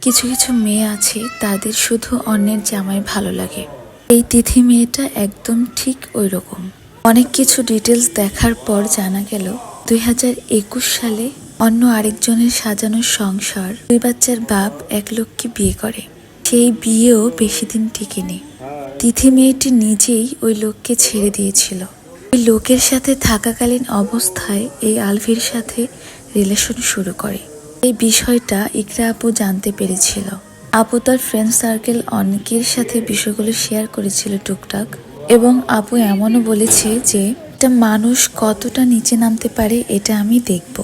কিছু কিছু মেয়ে আছে তাদের শুধু অন্যের জামাই ভালো লাগে। এই তিথি মেয়েটা একদম ঠিক ওই রকম। অনেক কিছু ডিটেলস দেখার পর জানা গেল 2021 সালে অন্য আরেকজনের সাজানো সংসার 2 বাচ্চার বাপ এক লোককে বিয়ে করে। সেই বিয়েও বেশি দিন টিকেনি। তিথি মেয়েটি নিজেই ওই লোককে ছেড়ে দিয়েছিল। ওই লোকের সাথে থাকাকালীন অবস্থায় এই আলভির সাথে রিলেশন শুরু করে। এই বিষয়টা ইকরা আপু জানতে পেরেছিল। আপু তার ফ্রেন্ড সার্কেল অনেকের সাথে বিষয়গুলো শেয়ার করেছিল টুকটাক, এবং আপু এমনও বলেছে যে একটা মানুষ কতটা নিচে নামতে পারে এটা আমি দেখব।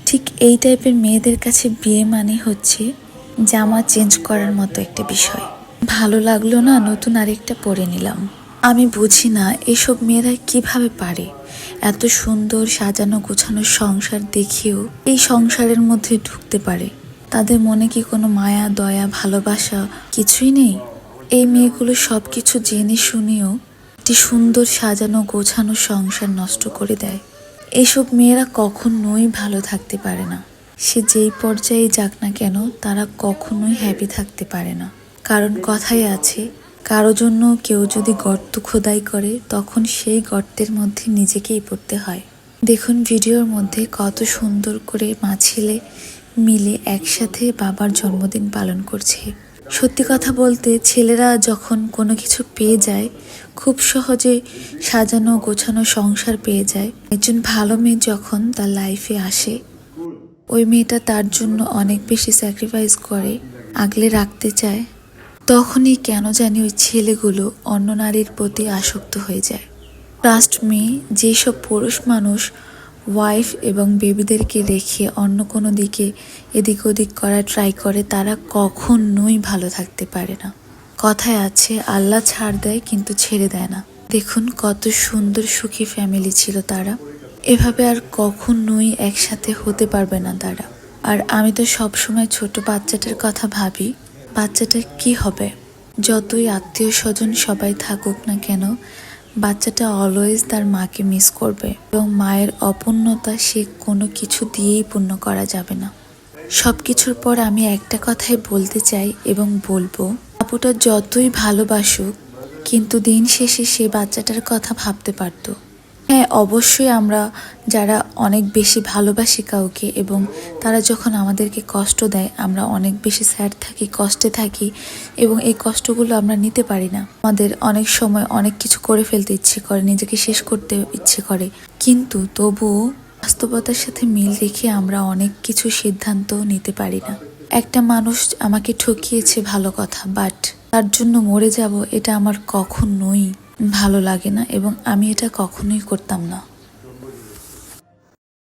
ঠিক এই টাইপের মেয়েদের কাছে বিয়ে মানে হচ্ছে জামা চেঞ্জ করার মতো একটা বিষয়। ভালো লাগলো না, নতুন আরেকটা পরে নিলাম। আমি বুঝি না এসব মেয়েরা কিভাবে পারে এত সুন্দর সাজানো গোছানো সংসার দেখেও এই সংসারের মধ্যে ঢুকতে পারে। তাদের মনে কি কোনো মায়া দয়া ভালোবাসা কিছুই নেই? এই মেয়েগুলো সবকিছু জেনে শুনেও একটি সুন্দর সাজানো গোছানো সংসার নষ্ট করে দেয়। এসব মেয়েরা কখনোই ভালো থাকতে পারে না। সে যেই পর্যায়ে যাক না কেন তারা কখনোই হ্যাপি থাকতে পারে না। কারণ কথাই আছে, কারো জন্য কেউ যদি গর্ত খোদাই করে তখন সেই গর্তের মধ্যে নিজেকেই পড়তে হয়। দেখুন ভিডিওর মধ্যে কত সুন্দর করে মা ছেলে মিলে একসাথে বাবার জন্মদিন পালন করছে। সত্যি কথা বলতে ছেলেরা যখন কোনো কিছু পেয়ে যায়, খুব সহজে সাজানো গোছানো সংসার পেয়ে যায়, একজন ভালো মেয়ে যখন তার লাইফে আসে ওই মেয়েটা তার জন্য অনেক বেশি স্যাক্রিফাইস করে, আগলে রাখতে চায়, তখনই কেন জানি ওই ছেলেগুলো অন্য নারীর প্রতি আসক্ত হয়ে যায়। ট্রাস্ট মি, যেসব পুরুষ মানুষ ওয়াইফ এবং বেবিদেরকে রেখে অন্য কোনো দিকে এদিক ওদিক করা ট্রাই করে তারা কখনোই ভালো থাকতে পারে না। কথায় আছে আল্লাহ ছাড় দেয় কিন্তু ছেড়ে দেয় না। দেখুন কত সুন্দর সুখী ফ্যামিলি ছিল তারা। এভাবে আর কখনোই একসাথে হতে পারবে না তারা। আর আমি তো সবসময় ছোট বাচ্চাটার কথা ভাবি, বাচ্চাটার কি হবে? যতই আত্মীয় স্বজন সবাই থাকুক না কেন, বাচ্চাটা অলওয়েজ তার মাকে মিস করবে, এবং মায়ের অপূর্ণতা সে কোনো কিছু দিয়েই পূর্ণ করা যাবে না। সব কিছুর পর আমি একটা কথাই বলতে চাই এবং বলবো, আপুটা যতই ভালোবাসুক কিন্তু দিন শেষে সে বাচ্চাটার কথা ভাবতে পারতো। হ্যাঁ, অবশ্যই আমরা যারা অনেক বেশি ভালোবাসি কাউকে এবং তারা যখন আমাদেরকে কষ্ট দেয় আমরা অনেক বেশি স্যাড থাকি, কষ্টে থাকি, এবং এই কষ্টগুলো আমরা নিতে পারি না। আমাদের অনেক সময় অনেক কিছু করে ফেলতে ইচ্ছে করে, নিজেকে শেষ করতে ইচ্ছে করে, কিন্তু তবুও বাস্তবতার সাথে মিল রেখে আমরা অনেক কিছু সিদ্ধান্ত নিতে পারি না। একটা মানুষ আমাকে ঠকিয়েছে ভালো কথা, বাট তার জন্য মরে যাব এটা আমার কখনোই ভালো লাগে না, এবং আমি এটা কখনোই করতাম না।